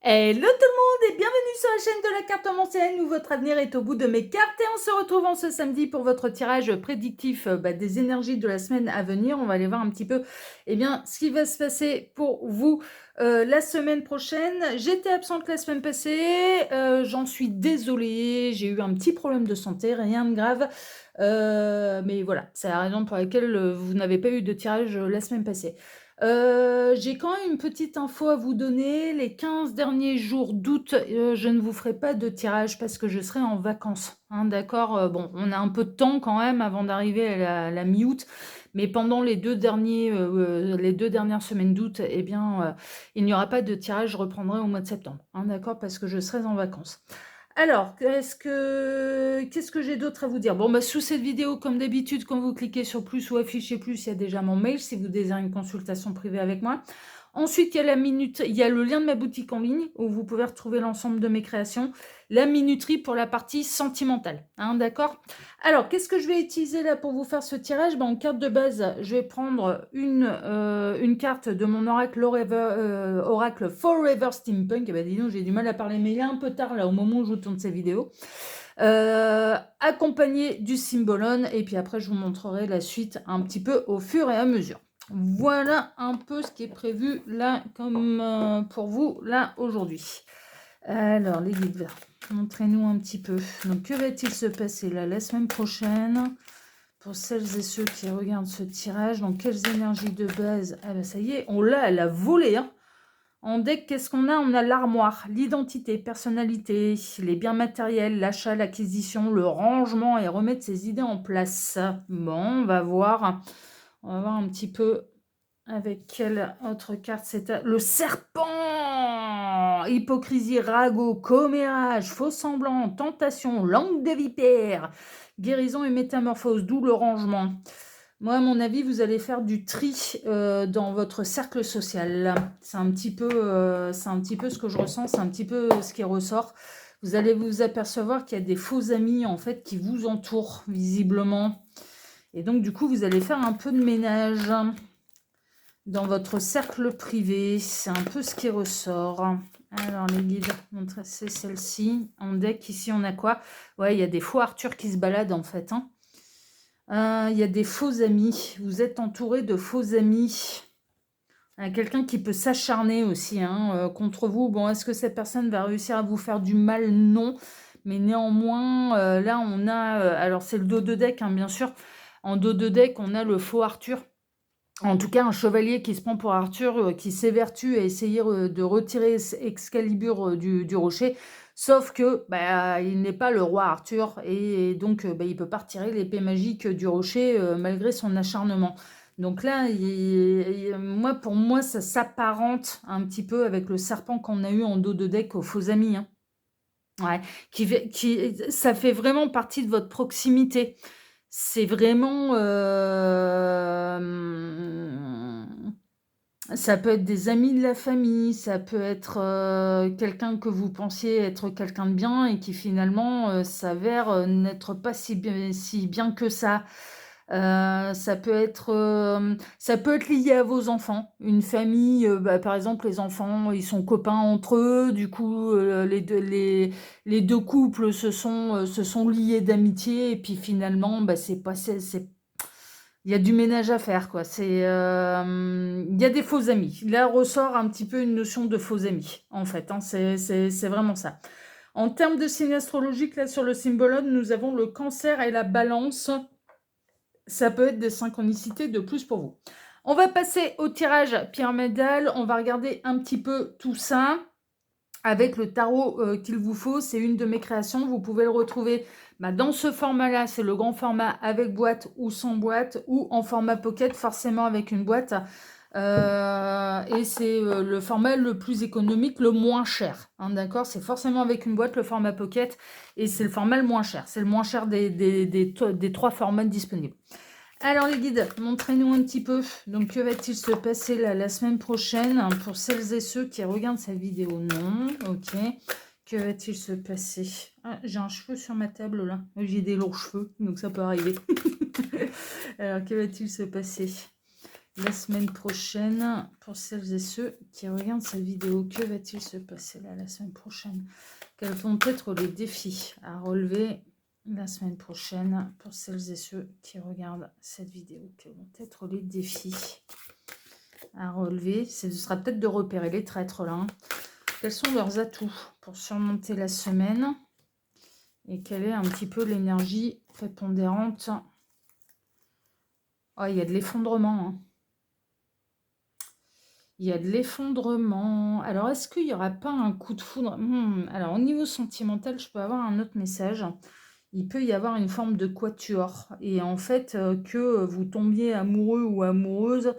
Hello tout le monde et bienvenue sur la chaîne de la cartomancienne où votre avenir est au bout de mes cartes et on se retrouve en ce samedi pour votre tirage prédictif des énergies de la semaine à venir. On va aller voir un petit peu ce qui va se passer pour vous la semaine prochaine. J'étais absente la semaine passée, j'en suis désolée, j'ai eu un petit problème de santé, rien de grave. Mais voilà, c'est la raison pour laquelle vous n'avez pas eu de tirage la semaine passée. J'ai quand même une petite info à vous donner. Les 15 derniers jours d'août, je ne vous ferai pas de tirage parce que je serai en vacances. Hein, d'accord. Bon, on a un peu de temps quand même avant d'arriver à la mi-août. Mais pendant les deux dernières semaines d'août, il n'y aura pas de tirage. Je reprendrai au mois de septembre. Hein, d'accord, parce que je serai en vacances. Alors, qu'est-ce que j'ai d'autre à vous dire? Bon, sous cette vidéo, comme d'habitude, quand vous cliquez sur plus ou afficher plus, il y a déjà mon mail si vous désirez une consultation privée avec moi. Ensuite, il y a le lien de ma boutique en ligne où vous pouvez retrouver l'ensemble de mes créations. La minuterie pour la partie sentimentale. Hein, d'accord? Alors, qu'est-ce que je vais utiliser là pour vous faire ce tirage? En carte de base, je vais prendre une carte de mon oracle Forever Steampunk. Dis donc, j'ai du mal à parler, mais il est un peu tard là au moment où je tourne ces vidéos. Accompagné du symbolone. Et puis après, je vous montrerai la suite un petit peu au fur et à mesure. Voilà un peu ce qui est prévu là comme pour vous là aujourd'hui. Alors les guides, montrez-nous un petit peu. Donc que va-t-il se passer là la semaine prochaine pour celles et ceux qui regardent ce tirage? Donc quelles énergies de base? Ah ben ça y est, on l'a, elle a volé. Hein. En deck, qu'est-ce qu'on a? On a l'armoire, l'identité, personnalité, les biens matériels, l'achat, l'acquisition, le rangement et remettre ses idées en place. Bon, on va voir un petit peu avec quelle autre carte c'est. Le serpent! Hypocrisie, ragot, commérage, faux semblant, tentation, langue de vipère, guérison et métamorphose, d'où le rangement. Moi, à mon avis, vous allez faire du tri dans votre cercle social. C'est un petit peu ce que je ressens, c'est un petit peu ce qui ressort. Vous allez vous apercevoir qu'il y a des faux amis en fait qui vous entourent visiblement. Et donc, du coup, vous allez faire un peu de ménage dans votre cercle privé. C'est un peu ce qui ressort. Alors, les guides, c'est celle-ci. En deck, ici, on a quoi? Ouais, il y a des faux Arthur qui se baladent, en fait. Hein. Il y a des faux amis. Vous êtes entouré de faux amis. Quelqu'un qui peut s'acharner aussi contre vous. Bon, est-ce que cette personne va réussir à vous faire du mal? Non. Mais néanmoins, là, on a... alors, c'est le dos de deck, bien sûr. En dos de deck, on a le faux Arthur. En tout cas, un chevalier qui se prend pour Arthur, qui s'évertue à essayer de retirer Excalibur du rocher, sauf que il n'est pas le roi Arthur, et donc il ne peut pas retirer l'épée magique du rocher malgré son acharnement. Donc là, pour moi, ça s'apparente un petit peu avec le serpent qu'on a eu en dos de deck aux faux amis. Hein. Ouais, ça fait vraiment partie de votre proximité. C'est vraiment... ça peut être des amis de la famille, ça peut être quelqu'un que vous pensiez être quelqu'un de bien et qui finalement s'avère n'être pas si bien que ça. Ça peut être lié à vos enfants. Une famille, par exemple, les enfants, ils sont copains entre eux. Du coup, les deux couples se sont liés d'amitié. Et puis finalement, il y a du ménage à faire, quoi. Il y a des faux amis. Là ressort un petit peu une notion de faux amis, en fait. Hein. C'est vraiment ça. En termes de signe astrologique, là, sur le symbolone, nous avons le cancer et la balance. Ça peut être des synchronicités de plus pour vous. On va passer au tirage pyramidal. On va regarder un petit peu tout ça avec le tarot qu'il vous faut. C'est une de mes créations. Vous pouvez le retrouver dans ce format-là. C'est le grand format avec boîte ou sans boîte, ou en format pocket, forcément avec une boîte. Et c'est le format le plus économique, le moins cher. Hein, d'accord? C'est forcément avec une boîte, le format pocket, et c'est le format le moins cher. C'est le moins cher des trois formats disponibles. Alors les guides, montrez-nous un petit peu. Donc que va-t-il se passer là, la semaine prochaine pour celles et ceux qui regardent cette vidéo? Non, ok. Que va-t-il se passer? Ah, j'ai un cheveu sur ma table là. J'ai des lourds cheveux, donc ça peut arriver. Alors que va-t-il se passer? La semaine prochaine, pour celles et ceux qui regardent cette vidéo, que va-t-il se passer là la semaine prochaine? Quels vont être les défis à relever la semaine prochaine pour celles et ceux qui regardent cette vidéo? Quels vont être les défis à relever? Ce sera peut-être de repérer les traîtres là. Hein. Quels sont leurs atouts pour surmonter la semaine? Et quelle est un petit peu l'énergie prépondérante? Oh, il y a de l'effondrement. Hein. Il y a de l'effondrement. Alors, est-ce qu'il n'y aura pas un coup de foudre? Alors, au niveau sentimental, je peux avoir un autre message. Il peut y avoir une forme de quatuor. Et en fait, que vous tombiez amoureux ou amoureuse,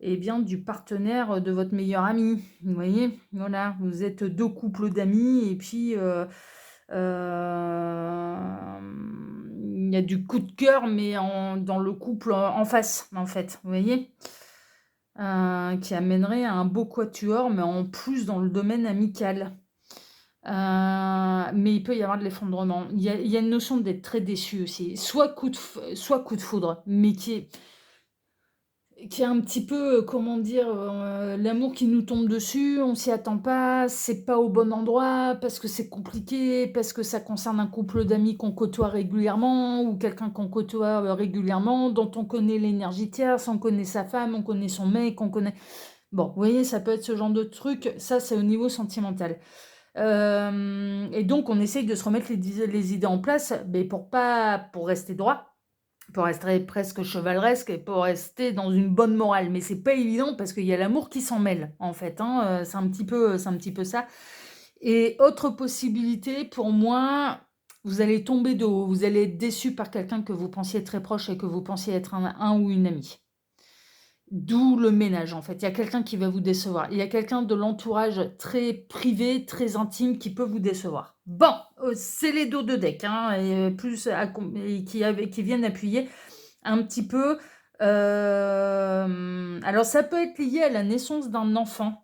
eh bien, du partenaire de votre meilleur ami. Vous voyez? Voilà, vous êtes deux couples d'amis et puis il y a du coup de cœur, mais dans le couple en face, en fait. Vous voyez? Qui amènerait à un beau quatuor, mais en plus dans le domaine amical. Mais il peut y avoir de l'effondrement. Il y a une notion d'être très déçu aussi. Soit coup de foudre, mais qui est un petit peu, comment dire, l'amour qui nous tombe dessus, on s'y attend pas, c'est pas au bon endroit, parce que c'est compliqué, parce que ça concerne un couple d'amis qu'on côtoie régulièrement, ou quelqu'un qu'on côtoie régulièrement, dont on connaît l'énergie tierce, on connaît sa femme, on connaît son mec, on connaît... Bon, vous voyez, ça peut être ce genre de truc, ça c'est au niveau sentimental. Et donc on essaye de se remettre les idées en place, mais pour rester droit, pour rester presque chevaleresque et pour rester dans une bonne morale. Mais c'est pas évident parce qu'il y a l'amour qui s'en mêle, en fait. Hein. C'est un petit peu ça. Et autre possibilité, pour moi, vous allez tomber de haut. Vous allez être déçu par quelqu'un que vous pensiez très proche et que vous pensiez être un ou une amie. D'où le ménage, en fait. Il y a quelqu'un qui va vous décevoir. Il y a quelqu'un de l'entourage très privé, très intime, qui peut vous décevoir. Bon, c'est les dos de deck, hein, et plus qui viennent appuyer un petit peu. Alors, ça peut être lié à la naissance d'un enfant.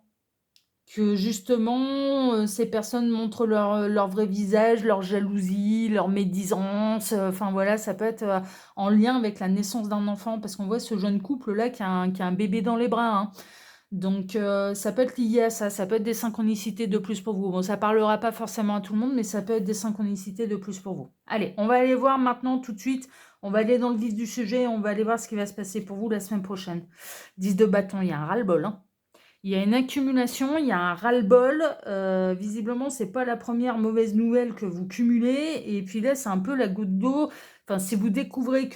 Que justement, ces personnes montrent leur vrai visage, leur jalousie, leur médisance, enfin voilà, ça peut être, en lien avec la naissance d'un enfant parce qu'on voit ce jeune couple-là qui a un bébé dans les bras, hein. Donc ça peut être lié à ça peut être des synchronicités de plus pour vous. Bon, ça parlera pas forcément à tout le monde, mais ça peut être des synchronicités de plus pour vous. Allez, on va aller voir maintenant tout de suite, on va aller dans le vif du sujet, on va aller voir ce qui va se passer pour vous la semaine prochaine. 10 de bâton, il y a un ras-le-bol, hein. Il y a une accumulation, il y a un ras-le-bol. Visiblement, c'est pas la première mauvaise nouvelle que vous cumulez. Et puis là, c'est un peu la goutte d'eau. Enfin, si vous découvrez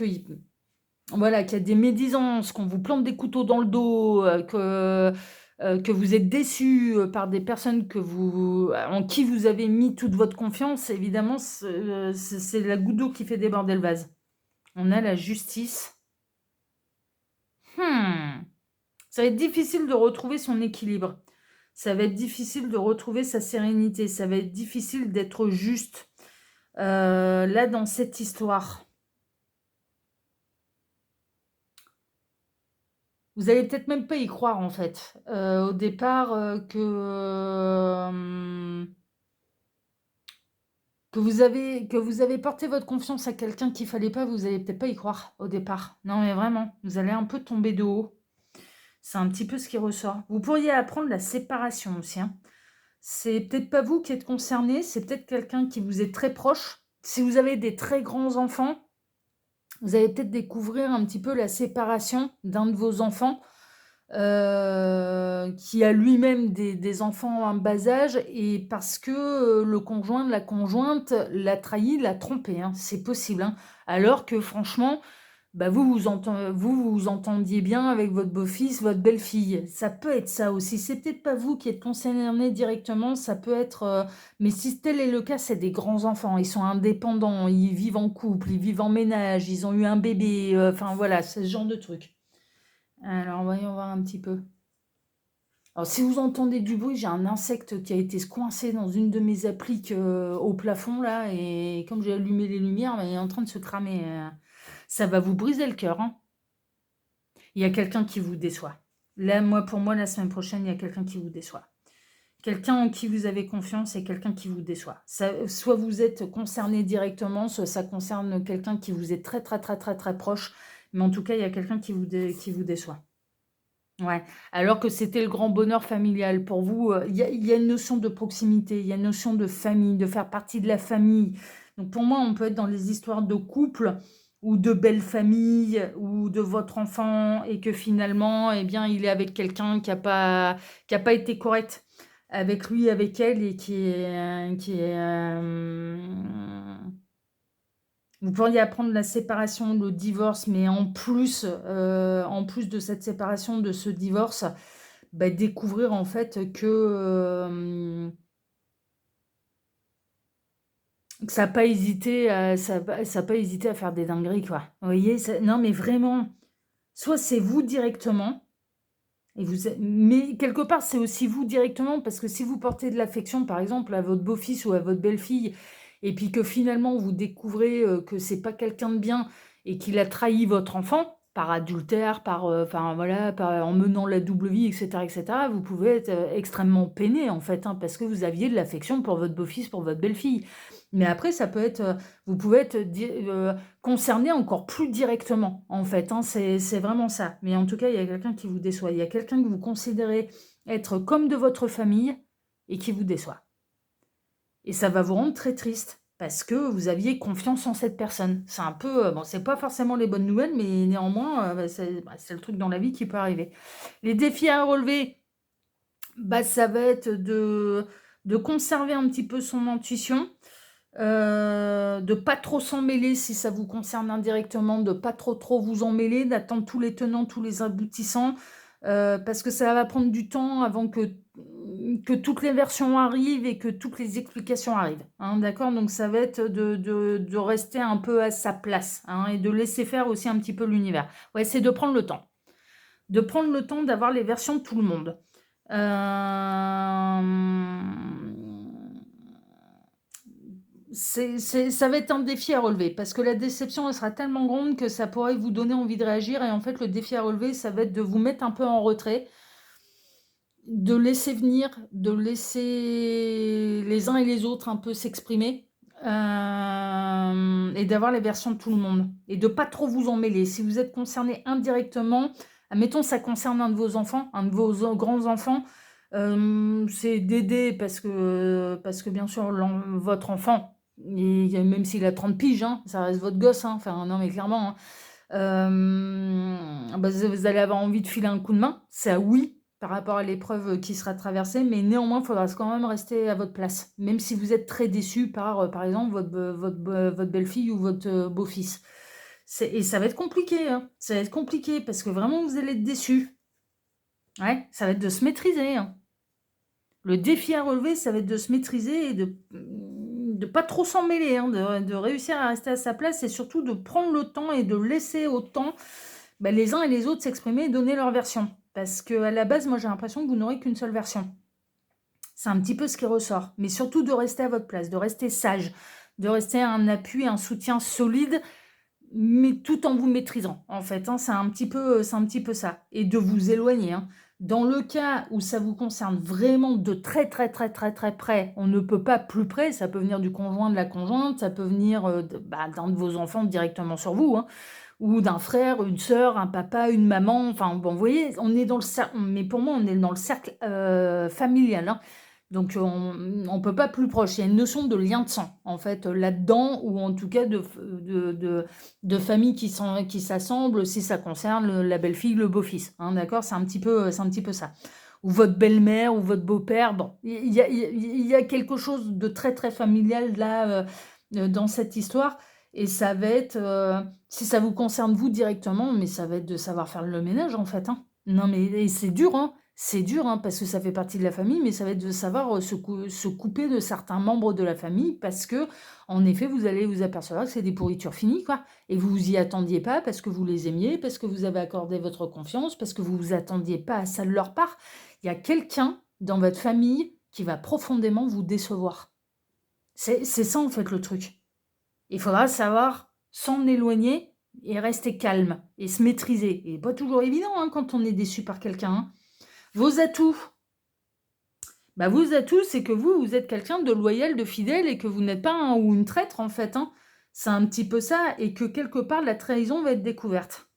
voilà, qu'il y a des médisances, qu'on vous plante des couteaux dans le dos, que vous êtes déçu par des personnes en qui vous avez mis toute votre confiance, évidemment, c'est la goutte d'eau qui fait déborder le vase. On a la justice. Ça va être difficile de retrouver son équilibre. Ça va être difficile de retrouver sa sérénité. Ça va être difficile d'être juste là dans cette histoire. Vous allez peut-être même pas y croire en fait. Au départ, que vous avez porté votre confiance à quelqu'un qu'il fallait pas, vous allez peut-être pas y croire au départ. Non mais vraiment, vous allez un peu tomber de haut. C'est un petit peu ce qui ressort. Vous pourriez apprendre la séparation aussi. Hein. C'est peut-être pas vous qui êtes concerné, c'est peut-être quelqu'un qui vous est très proche. Si vous avez des très grands enfants, vous allez peut-être découvrir un petit peu la séparation d'un de vos enfants qui a lui-même des enfants en bas âge et parce que le conjoint de la conjointe l'a trahi, l'a trompé. Hein. C'est possible. Hein. Alors que franchement, bah vous entendiez bien avec votre beau-fils, votre belle-fille. Ça peut être ça aussi. C'est peut-être pas vous qui êtes concerné directement, ça peut être... mais si tel est le cas, c'est des grands enfants. Ils sont indépendants, ils vivent en couple, ils vivent en ménage, ils ont eu un bébé. Enfin voilà, c'est ce genre de truc. Alors voyons voir un petit peu. Alors si vous entendez du bruit, j'ai un insecte qui a été coincé dans une de mes appliques au plafond là. Et comme j'ai allumé les lumières, bah, il est en train de se cramer. Ça va vous briser le cœur, hein. Il y a quelqu'un qui vous déçoit. Là, pour moi, la semaine prochaine, il y a quelqu'un qui vous déçoit. Quelqu'un en qui vous avez confiance et quelqu'un qui vous déçoit. Soit vous êtes concerné directement, soit ça concerne quelqu'un qui vous est très, très, très, très, très proche. Mais en tout cas, il y a quelqu'un qui vous déçoit. Ouais, alors que c'était le grand bonheur familial. Pour vous, il y a une notion de proximité, il y a une notion de famille, de faire partie de la famille. Donc pour moi, on peut être dans les histoires de couple ou de belle famille ou de votre enfant et que finalement, eh bien, il est avec quelqu'un qui a pas été correct avec lui, avec elle et vous pourriez apprendre la séparation, le divorce, mais en plus de cette séparation, de ce divorce, bah, découvrir en fait que ça a pas hésité à faire des dingueries, quoi. Vous voyez? Non, mais vraiment, soit c'est vous directement, mais quelque part, c'est aussi vous directement, parce que si vous portez de l'affection, par exemple, à votre beau-fils ou à votre belle-fille, et puis que finalement vous découvrez que c'est pas quelqu'un de bien et qu'il a trahi votre enfant par adultère, enfin voilà, en menant la double vie, etc., etc., vous pouvez être extrêmement peiné en fait, hein, parce que vous aviez de l'affection pour votre beau-fils, pour votre belle-fille. Mais après, vous pouvez être concerné encore plus directement, en fait, hein, c'est vraiment ça. Mais en tout cas, il y a quelqu'un qui vous déçoit. Il y a quelqu'un que vous considérez être comme de votre famille et qui vous déçoit. Et ça va vous rendre très triste parce que vous aviez confiance en cette personne. C'est un peu, bon, c'est pas forcément les bonnes nouvelles, mais néanmoins, c'est le truc dans la vie qui peut arriver. Les défis à relever, bah, ça va être de conserver un petit peu son intuition, de pas trop s'en mêler si ça vous concerne indirectement, de pas trop vous en mêler, d'attendre tous les tenants, tous les aboutissants, parce que ça va prendre du temps avant que toutes les versions arrivent et que toutes les explications arrivent, hein, d'accord? Donc ça va être de rester un peu à sa place, hein, et de laisser faire aussi un petit peu l'univers. Ouais, c'est de prendre le temps. De prendre le temps d'avoir les versions de tout le monde. Ça va être un défi à relever parce que la déception elle sera tellement grande que ça pourrait vous donner envie de réagir et en fait le défi à relever ça va être de vous mettre un peu en retrait, de laisser venir, de laisser les uns et les autres un peu s'exprimer, et d'avoir les versions de tout le monde et de pas trop vous en mêler. Si vous êtes concerné indirectement, admettons ça concerne un de vos enfants, un de vos grands-enfants, c'est d'aider parce que bien sûr votre enfant, même s'il a 30 piges, hein, ça reste votre gosse, hein, enfin non mais clairement, hein, bah, vous allez avoir envie de filer un coup de main, ça oui, par rapport à l'épreuve qui sera traversée, mais néanmoins, il faudra quand même rester à votre place, même si vous êtes très déçu par exemple, votre belle-fille ou votre beau-fils. Et ça va être compliqué, hein. Ça va être compliqué parce que vraiment, vous allez être déçu. Ouais, ça va être de se maîtriser, hein. Le défi à relever, ça va être de se maîtriser et de pas trop s'en mêler, hein, de réussir à rester à sa place et surtout de prendre le temps et de laisser au temps bah, les uns et les autres s'exprimer et donner leur version. Parce qu'à la base, moi j'ai l'impression que vous n'aurez qu'une seule version. C'est un petit peu ce qui ressort. Mais surtout de rester à votre place, de rester sage, de rester un appui, un soutien solide, mais tout en vous maîtrisant, en fait, hein, c'est un petit peu ça. Et de vous éloigner, hein. Dans le cas où ça vous concerne vraiment de très, très, très, très, très près, on ne peut pas plus près, ça peut venir du conjoint, de la conjointe, ça peut venir d'un de vos enfants directement sur vous, hein, ou d'un frère, une sœur, un papa, une maman, enfin bon, vous voyez, on est dans le cercle, mais pour moi, on est dans le cercle familial, hein. Donc on ne peut pas plus proche. Il y a une notion de lien de sang, en fait, là-dedans, ou en tout cas de famille qui s'assemblent si ça concerne la belle-fille, le beau-fils, hein, d'accord? C'est un petit peu ça. Ou votre belle-mère, ou votre beau-père. Bon, il y a quelque chose de très, très familial là, dans cette histoire. Et ça va être, si ça vous concerne vous directement, mais ça va être de savoir faire le ménage, en fait, hein. Non, mais et c'est dur, hein, parce que ça fait partie de la famille, mais ça va être de savoir se couper de certains membres de la famille parce que, en effet, vous allez vous apercevoir que c'est des pourritures finies, quoi. Et vous vous y attendiez pas parce que vous les aimiez, parce que vous avez accordé votre confiance, parce que vous vous attendiez pas à ça de leur part. Il y a quelqu'un dans votre famille qui va profondément vous décevoir. C'est ça, en fait, le truc. Il faudra savoir s'en éloigner et rester calme et se maîtriser. Et pas toujours évident, hein, quand on est déçu par quelqu'un, hein. Vos atouts. Bah, vos atouts, c'est que vous êtes quelqu'un de loyal, de fidèle et que vous n'êtes pas un ou une traître, en fait, hein. C'est un petit peu ça et que quelque part, la trahison va être découverte.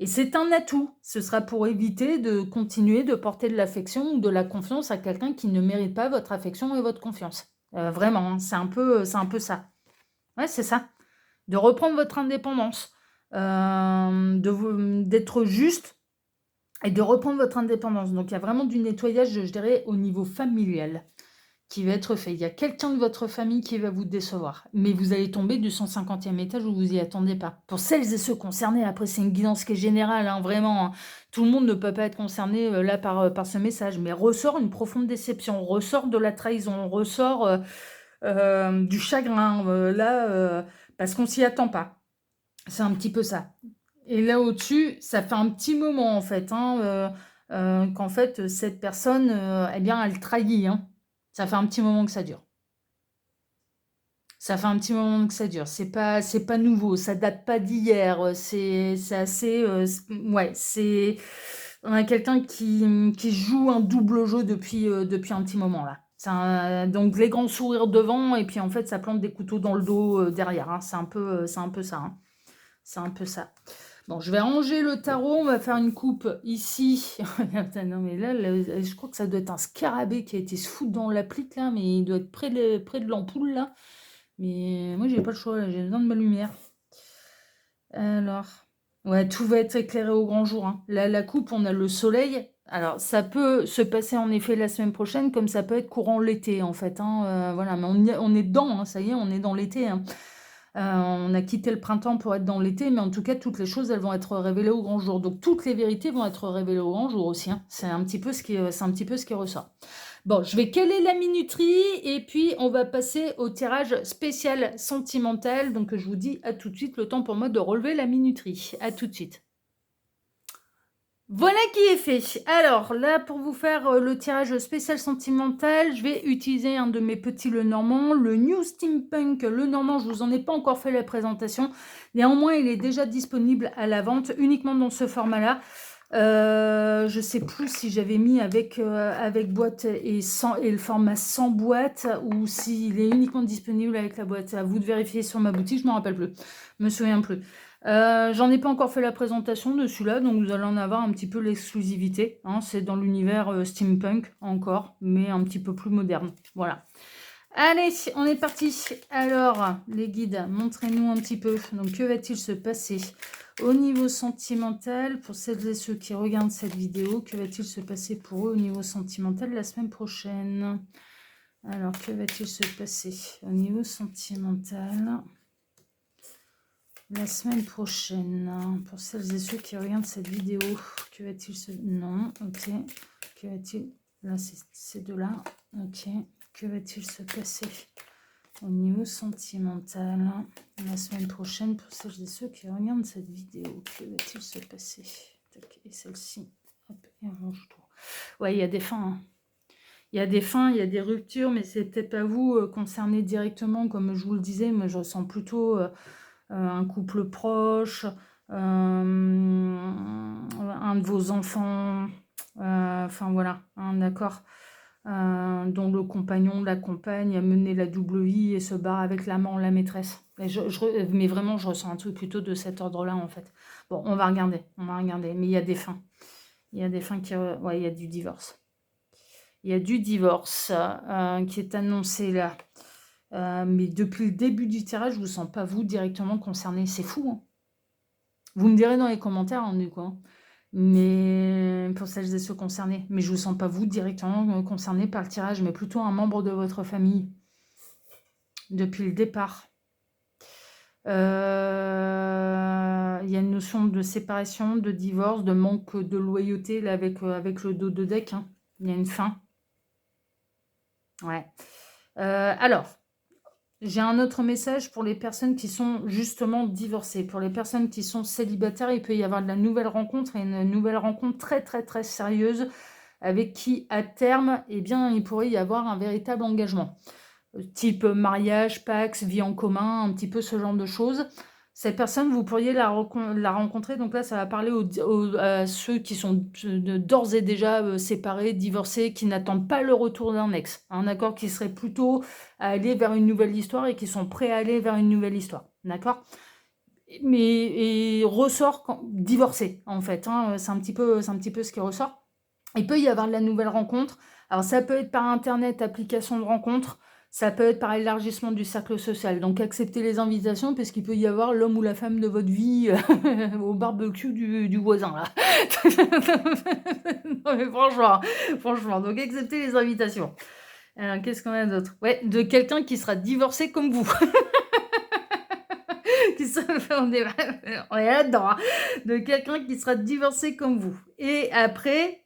Et c'est un atout. Ce sera pour éviter de continuer de porter de l'affection ou de la confiance à quelqu'un qui ne mérite pas votre affection et votre confiance. Vraiment, hein, c'est un peu ça. Ouais, c'est ça. De reprendre votre indépendance, d'être juste et de reprendre votre indépendance. Donc, il y a vraiment du nettoyage, je dirais, au niveau familial qui va être fait. Il y a quelqu'un de votre famille qui va vous décevoir. Mais vous allez tomber du 150e étage où vous y attendez pas. Pour celles et ceux concernés, après, c'est une guidance qui est générale, hein, vraiment. Hein. Tout le monde ne peut pas être concerné là par ce message. Mais ressort une profonde déception, ressort de la trahison, ressort du chagrin, parce qu'on s'y attend pas. C'est un petit peu ça. Et là au-dessus, ça fait un petit moment en fait, hein, qu'en fait cette personne, eh bien, elle trahit. Hein. Ça fait un petit moment que ça dure. Ça fait un petit moment que ça dure. C'est pas nouveau. Ça date pas d'hier. C'est assez, ouais. On a quelqu'un qui joue un double jeu depuis un petit moment là. Donc les grands sourires devant et puis en fait ça plante des couteaux dans le dos derrière. Hein. C'est un peu ça. Hein. C'est un peu ça. Bon, je vais ranger le tarot, on va faire une coupe ici. Non, mais là, je crois que ça doit être un scarabée qui a été se foutre dans l'applique, là, mais il doit être près de l'ampoule, là. Mais moi, j'ai pas le choix, là, j'ai besoin de ma lumière. Alors, ouais, tout va être éclairé au grand jour. Hein. Là, la coupe, on a le soleil. Alors, ça peut se passer en effet la semaine prochaine, comme ça peut être courant l'été, en fait. Hein, voilà, mais on est dedans, hein, ça y est, on est dans l'été. Hein. On a quitté le printemps pour être dans l'été, mais en tout cas, toutes les choses, elles vont être révélées au grand jour. Donc, toutes les vérités vont être révélées au grand jour aussi. Hein. C'est un petit peu ce qui ressort. Bon, je vais caler la minuterie et puis on va passer au tirage spécial sentimental. Donc, je vous dis à tout de suite, le temps pour moi de relever la minuterie. À tout de suite. Voilà qui est fait. Alors là, pour vous faire le tirage spécial sentimental, je vais utiliser un de mes petits Lenormand, le New Steampunk Lenormand. Je vous en ai pas encore fait la présentation. Néanmoins, il est déjà disponible à la vente uniquement dans ce format-là. Je sais plus si j'avais mis avec boîte et le format sans boîte ou s'il est uniquement disponible avec la boîte. À vous de vérifier sur ma boutique, je ne me rappelle plus. Je me souviens plus. J'en ai pas encore fait la présentation de celui-là, donc vous allez en avoir un petit peu l'exclusivité. Hein, c'est dans l'univers steampunk encore, mais un petit peu plus moderne. Voilà. Allez, on est parti. Alors, les guides, montrez-nous un petit peu. Donc, que va-t-il se passer au niveau sentimental pour celles et ceux qui regardent cette vidéo? Que va-t-il se passer pour eux au niveau sentimental la semaine prochaine? Alors, que va-t-il se passer au niveau sentimental la semaine prochaine, pour celles et ceux qui regardent cette vidéo? Que va-t-il se... Non, ok. Que va-t-il... Là, c'est ces deux-là. Ok. Que va-t-il se passer au niveau sentimental la semaine prochaine pour celles et ceux qui regardent cette vidéo? Que va-t-il se passer? Tac, et celle-ci. Hop, et on range tout. Ouais, il y a des fins. Hein. Il y a des fins, il y a des ruptures, mais c'est peut-être pas vous concerné directement, comme je vous le disais. Moi, je ressens plutôt... un couple proche, un de vos enfants, enfin voilà, d'accord, dont le compagnon, la compagne a mené la double vie et se barre avec l'amant, la maîtresse. Mais vraiment, je ressens un truc plutôt de cet ordre-là, en fait. Bon, on va regarder, mais il y a des fins. Il y a des fins qui... ouais, il y a du divorce. Il y a du divorce qui est annoncé là. Mais depuis le début du tirage, je ne vous sens pas vous directement concerné. C'est fou. Hein. Vous me direz dans les commentaires, hein, du coup. Hein. Mais pour celles et ceux concernés. Mais je ne vous sens pas vous directement concerné par le tirage, mais plutôt un membre de votre famille. Depuis le départ. Il y a une notion de séparation, de divorce, de manque de loyauté là, avec le dos de deck. Hein. Il y a une fin. Ouais. Alors. J'ai un autre message pour les personnes qui sont justement divorcées. Pour les personnes qui sont célibataires, il peut y avoir de la nouvelle rencontre et une nouvelle rencontre très très très sérieuse avec qui à terme, eh bien, il pourrait y avoir un véritable engagement. Type mariage, pax, vie en commun, un petit peu ce genre de choses. Cette personne, vous pourriez la rencontrer. Donc là, ça va parler à ceux qui sont d'ores et déjà séparés, divorcés, qui n'attendent pas le retour d'un ex. Un accord qui serait plutôt à aller vers une nouvelle histoire et qui sont prêts à aller vers une nouvelle histoire. D'accord ? mais ressort quand divorcé, en fait, hein, c'est un petit peu ce qui ressort. Il peut y avoir de la nouvelle rencontre. Alors ça peut être par internet, application de rencontre, ça peut être par élargissement du cercle social. Donc acceptez les invitations parce qu'il peut y avoir l'homme ou la femme de votre vie au barbecue du voisin là. Non mais franchement, donc acceptez les invitations. Qu'est-ce qu'on a d'autre? Ouais, de quelqu'un qui sera divorcé comme vous. On est là-dedans, hein. De quelqu'un qui sera divorcé comme vous. Et après,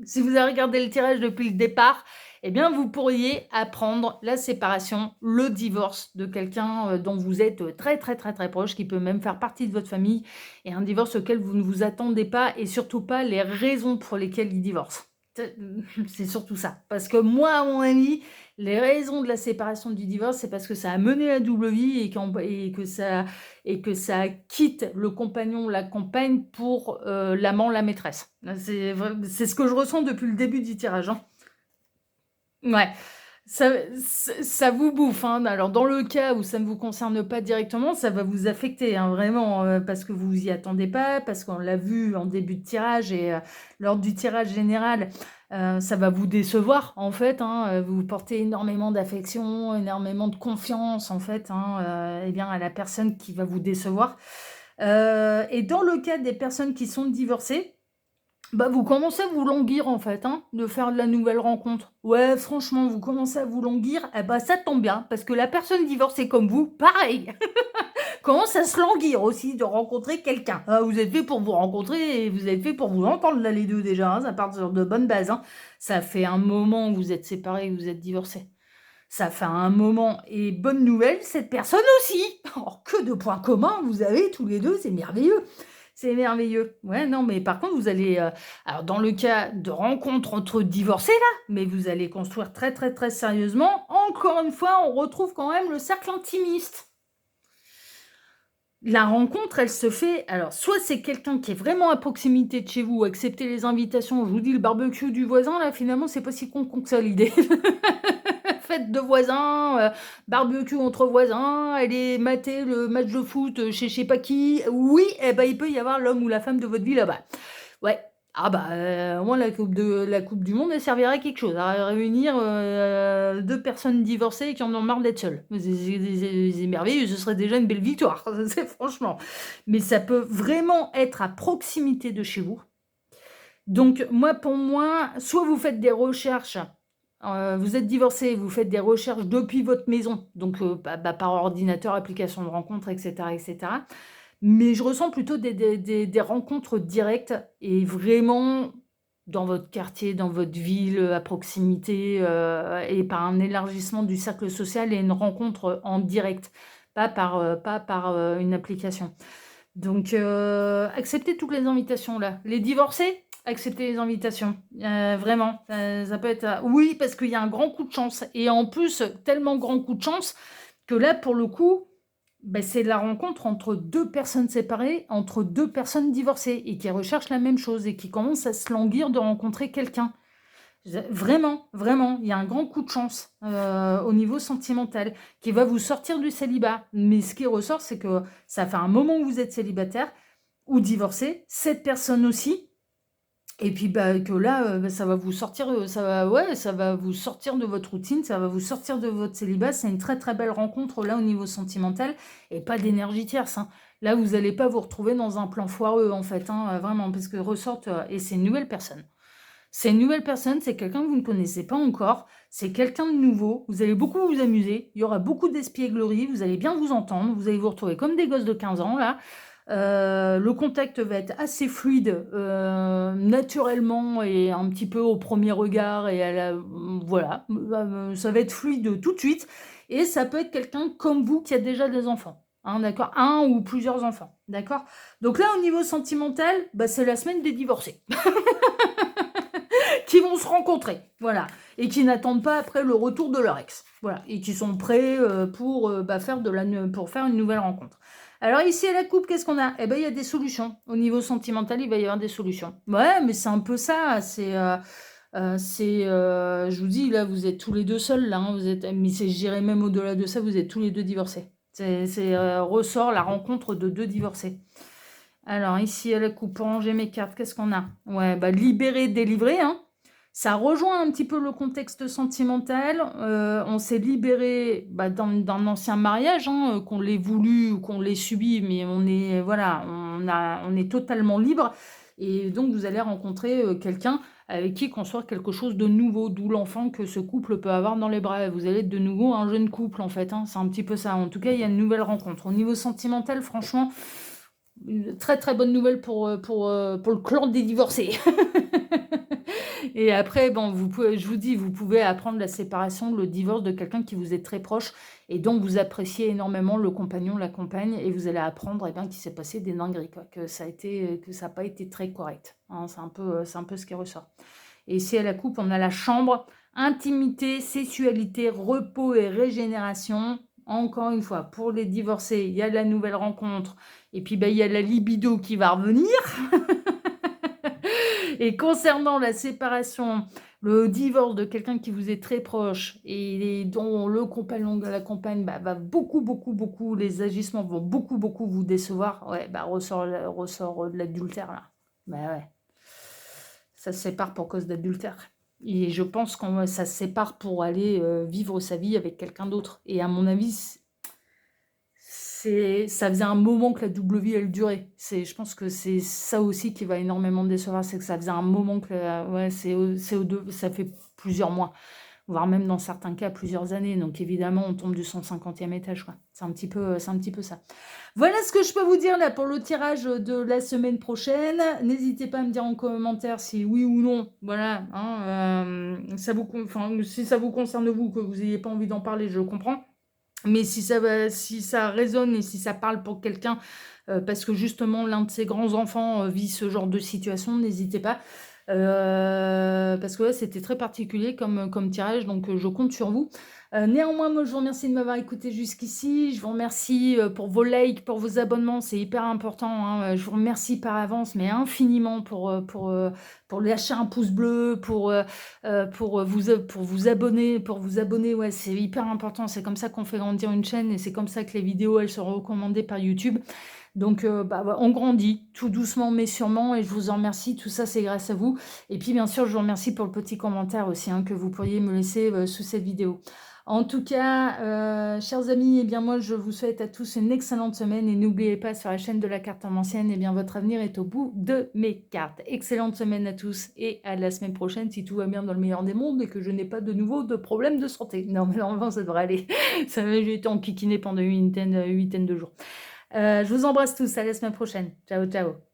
si vous avez regardé le tirage depuis le départ, eh bien, vous pourriez apprendre la séparation, le divorce de quelqu'un dont vous êtes très, très, très, très proche, qui peut même faire partie de votre famille, et un divorce auquel vous ne vous attendez pas, et surtout pas les raisons pour lesquelles il divorce. C'est surtout ça. Parce que moi, à mon avis, les raisons de la séparation du divorce, c'est parce que ça a mené la double vie et que ça quitte le compagnon ou la compagne pour l'amant, la maîtresse. C'est ce que je ressens depuis le début du tirage, hein. Ouais, ça vous bouffe, hein. Alors dans le cas où ça ne vous concerne pas directement, ça va vous affecter, hein, vraiment, parce que vous vous y attendez pas, parce qu'on l'a vu en début de tirage et lors du tirage général, ça va vous décevoir, en fait, hein, vous portez énormément d'affection, énormément de confiance, en fait, hein, eh bien, à la personne qui va vous décevoir. Et dans le cas des personnes qui sont divorcées, bah, vous commencez à vous languir en fait, hein, de faire de la nouvelle rencontre. Ouais, franchement, vous commencez à vous languir, eh bah, ça tombe bien, parce que la personne divorcée comme vous, pareil, commence à se languir aussi de rencontrer quelqu'un. Ah, vous êtes fait pour vous rencontrer et vous êtes fait pour vous entendre là les deux déjà, hein, ça part sur de bonnes bases, hein. Ça fait un moment que vous êtes séparés, que vous êtes divorcés. Ça fait un moment. Et bonne nouvelle, cette personne aussi. Oh, que de points communs vous avez tous les deux, c'est merveilleux. C'est merveilleux. Ouais, non, mais par contre, vous allez... alors, dans le cas de rencontre entre divorcés, là, mais vous allez construire très, très, très sérieusement. Encore une fois, on retrouve quand même le cercle intimiste. La rencontre, elle se fait... Alors, soit c'est quelqu'un qui est vraiment à proximité de chez vous, acceptez les invitations, je vous dis, le barbecue du voisin, là, finalement, c'est pas si con que ça, l'idée. Fête de voisins, barbecue entre voisins, aller mater le match de foot chez je sais pas qui. Oui, eh ben, il peut y avoir l'homme ou la femme de votre vie là-bas. Ouais. Ah bah, au moins la coupe du monde, elle servira à quelque chose, à réunir deux personnes divorcées qui en ont marre d'être seules. C'est merveilleux, ce serait déjà une belle victoire, c'est franchement. Mais ça peut vraiment être à proximité de chez vous. Donc moi, pour moi, soit vous faites des recherches, vous êtes divorcé, vous faites des recherches depuis votre maison, donc par ordinateur, application de rencontre, etc., etc. Mais je ressens plutôt des rencontres directes et vraiment dans votre quartier, dans votre ville, à proximité, et par un élargissement du cercle social et une rencontre en direct, pas par une application. Donc, acceptez toutes les invitations là. Les divorcés, acceptez les invitations. Vraiment, ça peut être... oui, parce qu'il y a un grand coup de chance. Et en plus, tellement grand coup de chance que là, pour le coup, ben, c'est la rencontre entre deux personnes séparées, entre deux personnes divorcées et qui recherchent la même chose et qui commencent à se languir de rencontrer quelqu'un. Vraiment, vraiment, il y a un grand coup de chance au niveau sentimental qui va vous sortir du célibat. Mais ce qui ressort, c'est que ça fait un moment que vous êtes célibataire ou divorcé, cette personne aussi, et puis bah, que là, bah, ça va vous sortir, ça va vous sortir de votre routine, ça va vous sortir de votre célibat. C'est une très très belle rencontre là au niveau sentimental et pas d'énergie tierce, hein. Là, vous n'allez pas vous retrouver dans un plan foireux en fait, hein, vraiment, parce que ressortent, et c'est une nouvelle personne. C'est une nouvelle personne, c'est quelqu'un que vous ne connaissez pas encore, c'est quelqu'un de nouveau, vous allez beaucoup vous amuser, il y aura beaucoup d'espièglerie, vous allez bien vous entendre, vous allez vous retrouver comme des gosses de 15 ans là. Le contact va être assez fluide, naturellement et un petit peu au premier regard et voilà, ça va être fluide tout de suite et ça peut être quelqu'un comme vous qui a déjà des enfants, hein, d'accord? Un ou plusieurs enfants, d'accord? Donc là, au niveau sentimental, bah, c'est la semaine des divorcés. Qui vont se rencontrer, voilà, et qui n'attendent pas après le retour de leur ex, voilà, et qui sont prêts pour faire une nouvelle rencontre. Alors ici à la coupe, qu'est-ce qu'on a? Eh ben il y a des solutions. Au niveau sentimental, il va y avoir des solutions. Ouais, mais c'est un peu ça. Je vous dis là, vous êtes tous les deux seuls là, hein, mais j'irai même au-delà de ça, vous êtes tous les deux divorcés. Ressort la rencontre de 2 divorcés. Alors ici, à la coupe, pour ranger mes cartes, qu'est-ce qu'on a? Ouais, bah libéré, délivré, hein. Ça rejoint un petit peu le contexte sentimental. On s'est libéré d'un ancien mariage, hein, qu'on l'ait voulu ou qu'on l'ait subi, mais voilà, on est totalement libre. Et donc, vous allez rencontrer quelqu'un avec qui construire quelque chose de nouveau, d'où l'enfant que ce couple peut avoir dans les bras. Vous allez être de nouveau un jeune couple, en fait, hein. C'est un petit peu ça. En tout cas, il y a une nouvelle rencontre. Au niveau sentimental, franchement, une très très bonne nouvelle pour le clan des divorcés. Et après, bon, je vous dis, vous pouvez apprendre la séparation, le divorce de quelqu'un qui vous est très proche et donc vous appréciez énormément le compagnon, la compagne et vous allez apprendre qu'il s'est passé des dingueries, quoi, que ça n'a pas été très correct, hein. C'est un peu ce qui ressort. Et ici à la coupe, on a la chambre, intimité, sexualité, repos et régénération. Encore une fois, pour les divorcés, il y a la nouvelle rencontre et puis il y a la libido qui va revenir. Et concernant la séparation, le divorce de quelqu'un qui vous est très proche et dont le compagnon de la compagne va beaucoup, les agissements vont beaucoup vous décevoir, ouais, ressort de l'adultère là. Ouais. Ça se sépare pour cause d'adultère. Et je pense que ça se sépare pour aller vivre sa vie avec quelqu'un d'autre. Et à mon avis, ça faisait un moment que la double vie, elle durait. Je pense que c'est ça aussi qui va énormément décevoir, c'est que ça faisait un moment que, ça fait plusieurs mois, voire même dans certains cas plusieurs années. Donc évidemment, on tombe du 150e étage, quoi. C'est un petit peu ça. Voilà ce que je peux vous dire là pour le tirage de la semaine prochaine. N'hésitez pas à me dire en commentaire si oui ou non, voilà, hein, si ça vous concerne vous, que vous n'ayez pas envie d'en parler, je comprends. Mais si ça résonne et si ça parle pour quelqu'un, parce que justement l'un de ses grands-enfants vit ce genre de situation, n'hésitez pas. Parce que c'était très particulier comme tirage, donc je compte sur vous. Néanmoins, moi je vous remercie de m'avoir écouté jusqu'ici. Je vous remercie pour vos likes, pour vos abonnements, c'est hyper important, hein. Je vous remercie par avance, mais infiniment pour lâcher un pouce bleu, pour vous abonner, ouais, c'est hyper important. C'est comme ça qu'on fait grandir une chaîne et c'est comme ça que les vidéos elles sont recommandées par YouTube. Donc on grandit tout doucement mais sûrement et je vous en remercie. Tout ça c'est grâce à vous. Et puis bien sûr je vous remercie pour le petit commentaire aussi, hein, que vous pourriez me laisser sous cette vidéo. En tout cas, chers amis, eh bien moi je vous souhaite à tous une excellente semaine et n'oubliez pas sur la chaîne de la carte ancienne, eh bien votre avenir est au bout de mes cartes. Excellente semaine à tous et à la semaine prochaine si tout va bien dans le meilleur des mondes et que je n'ai pas de nouveau de problème de santé. Non mais normalement ça devrait aller. J'ai été enquiquinée pendant une huitaine de jours. Je vous embrasse tous, à la semaine prochaine. Ciao, ciao.